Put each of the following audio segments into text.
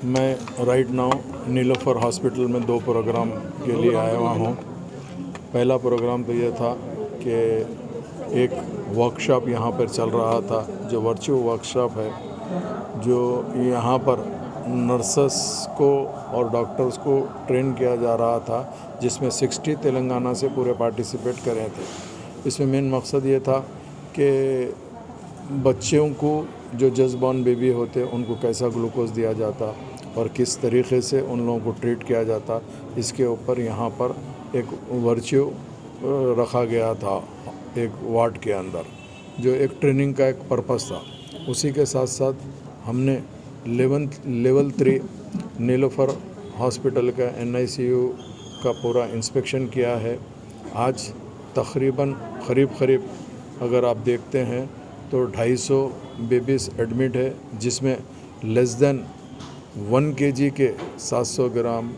मैं right now Nilofar hospital में 2 programme के लिए आया हुआ हूँ। पहला प्रोग्राम तो ये था कि एक वर्कशॉप यहाँ पर चल रहा था, जो वर्चुअल वर्कशॉप है, जो यहाँ पर नर्सेस को और डॉक्टर्स को ट्रेन किया जा रहा था, जिसमें 60 तेलंगाना से पूरे पार्टिसिपेट कर रहे थे। इसमें मेन मकसद ये था कि बच्चों को जो जस्ट बॉर्न बेबी होते उनको कैसा ग्लूकोज दिया जाता और किस तरीके से उन लोगों को ट्रीट किया जाता, इसके ऊपर यहाँ पर एक वर्च्यू रखा गया था एक वार्ड के अंदर, जो एक ट्रेनिंग का एक पर्पस था। उसी के साथ साथ हमने लेवल 3 नीलोफर हॉस्पिटल का NICU का पूरा इंस्पेक्शन किया है। आज तकरीबन करीब अगर आप देखते हैं तो 250 बेबीज़ एडमिट है, जिसमें लेस देन 1 kg के 700 ग्राम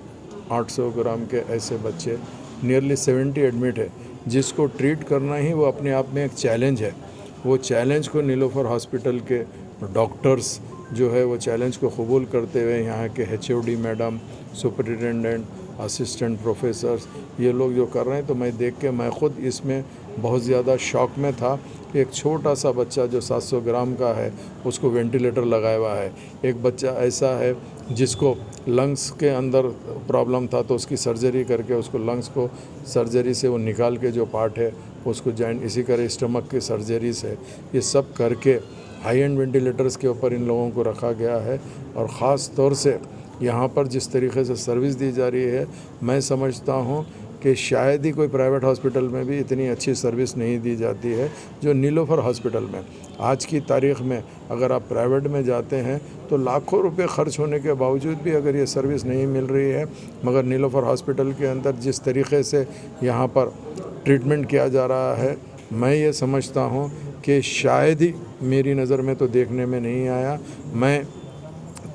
800 ग्राम के ऐसे बच्चे नियरली 70 एडमिट है, जिसको ट्रीट करना ही वो अपने आप में एक चैलेंज है। वो चैलेंज को नीलोफर हॉस्पिटल के डॉक्टर्स जो है वो चैलेंज को कबूल करते हुए यहाँ के HOD madam, superintendent, assistant professors, ये लोग जो कर रहे हैं, तो मैं देख के मैं ख़ुद इसमें बहुत ज़्यादा शॉक में था कि एक छोटा सा बच्चा जो 700 ग्राम का है उसको वेंटिलेटर लगाया हुआ है। एक बच्चा ऐसा है जिसको लंग्स के अंदर प्रॉब्लम था, तो उसकी सर्जरी करके उसको लंग्स को सर्जरी से वो निकाल के जो पार्ट है उसको जॉइंट, इसी तरह स्टमक की सर्जरी से ये सब करके हाई एंड वेंटिलेटर्स के ऊपर इन लोगों को रखा गया है। और ख़ास तौर से यहाँ पर जिस तरीके से सर्विस दी जा रही है, मैं समझता हूँ कि शायद ही कोई प्राइवेट हॉस्पिटल में भी इतनी अच्छी सर्विस नहीं दी जाती है जो नीलोफर हॉस्पिटल में। आज की तारीख़ में अगर आप प्राइवेट में जाते हैं तो लाखों रुपए खर्च होने के बावजूद भी अगर ये सर्विस नहीं मिल रही है, मगर नीलोफर हॉस्पिटल के अंदर जिस तरीके से यहाँ पर ट्रीटमेंट किया जा रहा है, मैं ये समझता हूँ कि शायद ही, मेरी नज़र में तो देखने में नहीं आया। मैं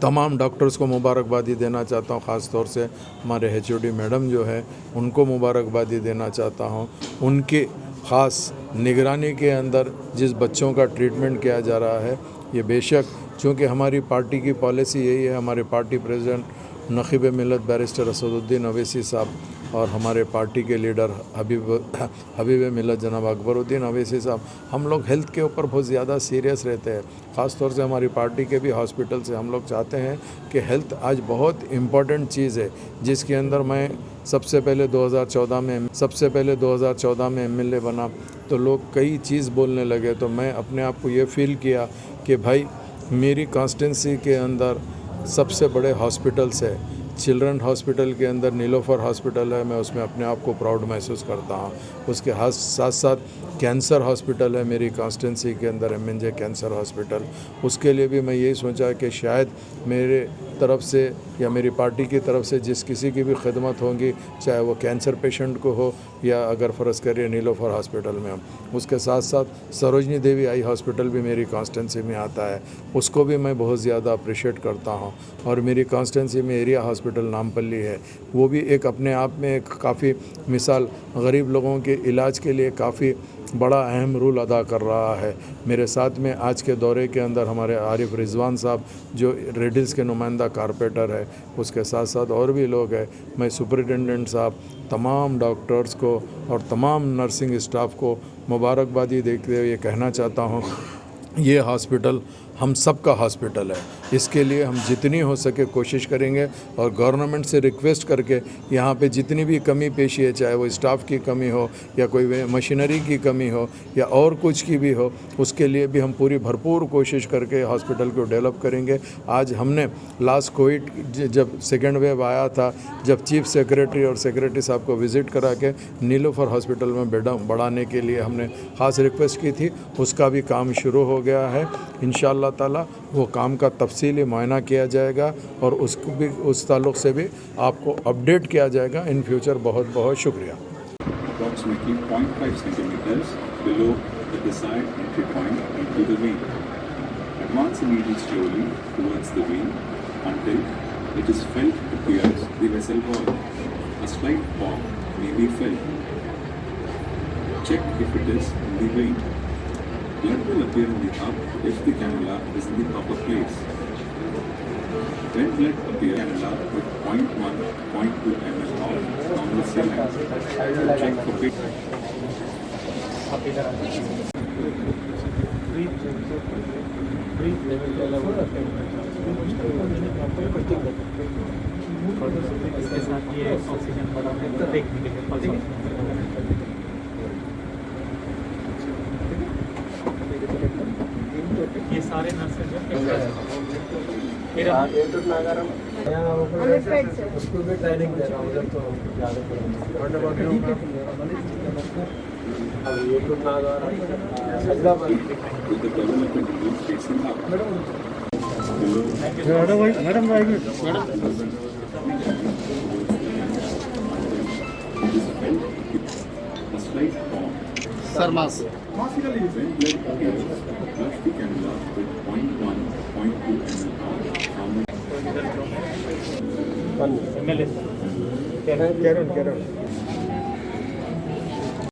तमाम डॉक्टर्स को मुबारकबादी देना चाहता हूँ, ख़ास तौर से हमारे HOD मैडम जो है उनको मुबारकबादी देना चाहता हूँ। उनकी ख़ास निगरानी के अंदर जिस बच्चों का ट्रीटमेंट किया जा रहा है, ये बेशक चूँकि हमारी पार्टी की पॉलिसी यही है, हमारे पार्टी प्रेसिडेंट नखीब मिलत बैरिस्टर असदुद्दीन अवैसी साहब और हमारे पार्टी के लीडर हबीब मिलत जनाब अकबरुद्दीन अवैसी साहब, हम लोग हेल्थ के ऊपर बहुत ज़्यादा सीरियस रहते हैं। ख़ास तौर से हमारी पार्टी के भी हॉस्पिटल से हम लोग चाहते हैं कि हेल्थ आज बहुत इम्पॉर्टेंट चीज़ है, जिसके अंदर मैं सबसे पहले 2014 में MLA बना तो लोग कई चीज़ बोलने लगे, तो मैं अपने आप को ये फील किया कि भाई मेरी कॉन्स्टिट्यूंसी के अंदर सबसे बड़े हॉस्पिटल्स है, चिल्ड्रन हॉस्पिटल के अंदर नीलोफर हॉस्पिटल है, मैं उसमें अपने आप को प्राउड महसूस करता हूँ। उसके साथ साथ कैंसर हॉस्पिटल है मेरी कॉन्स्टिट्यूंसी के अंदर, MNJ कैंसर हॉस्पिटल, उसके लिए भी मैं यही सोचा कि शायद मेरे तरफ से या मेरी पार्टी की तरफ से जिस किसी की भी खिदमत होंगी, चाहे वो कैंसर पेशेंट को हो या अगर फ़र्ज़ करिए नीलोफर हॉस्पिटल में हम, उसके साथ साथ सरोजनी देवी आई हॉस्पिटल भी मेरी कॉन्स्टिट्यूंसी में आता है, उसको भी मैं बहुत ज़्यादा अप्रिशिएट करता हूँ। और मेरी कॉन्स्टिट्यूंसी में एरिया हॉस्पिटल नामपल्ली है, वो भी एक अपने आप में एक काफ़ी मिसाल गरीब लोगों के इलाज के लिए काफ़ी बड़ा अहम रोल अदा कर रहा है। मेरे साथ में आज के दौरे के अंदर हमारे आरिफ रिजवान साहब जो रेडिल्स के नुमाइंदा कारपेटर है, उसके साथ साथ और भी लोग हैं। मैं सुपरिटेंडेंट साहब, तमाम डॉक्टर्स को और तमाम नर्सिंग स्टाफ को मुबारकबादी देते हुए ये कहना चाहता हूँ, ये हॉस्पिटल हम सब का हॉस्पिटल है। इसके लिए हम जितनी हो सके कोशिश करेंगे और गवर्नमेंट से रिक्वेस्ट करके यहाँ पे जितनी भी कमी पेशी है, चाहे वो स्टाफ की कमी हो या कोई मशीनरी की कमी हो या और कुछ की भी हो, उसके लिए भी हम पूरी भरपूर कोशिश करके हॉस्पिटल को डेवलप करेंगे। आज हमने लास्ट कोविड जब सेकेंड वेव आया था, जब चीफ सेक्रेटरी और सेक्रेटरी साहब को विज़िट करा के नीलोफर हॉस्पिटल में बेड बढ़ाने के लिए हमने ख़ास रिक्वेस्ट की थी, उसका भी काम शुरू हो गया है। इंशाअल्लाह ताला वो काम का तफसीली मुआयना किया जाएगा और उसको भी, उस ताल्लुक़ से भी आपको अपडेट किया जाएगा इन फ्यूचर। बहुत बहुत शुक्रिया। Approximately 0.5 centimeters below the desired entry point into the vein. Advance the needle slowly towards the vein until it is felt to pierce the vessel wall. A slight pop may be felt. Check if it is in the vein. Blood will appear in the hub if the cannula is in the proper place. When blood appears, cannula with 0.1, 0.2 ml of normal saline. Check for big. इसके साथ ये oxygen बढ़ा एक minute ये सारे nurses उसको भी training दे रहा हूँ उधर तो अब ये तो Hyderabad With the development of these facing up. Madam It is felt a slight form. सरमास When blood appears, flush the cannula with 0.1, 0.2 ml of normal. MLS Karen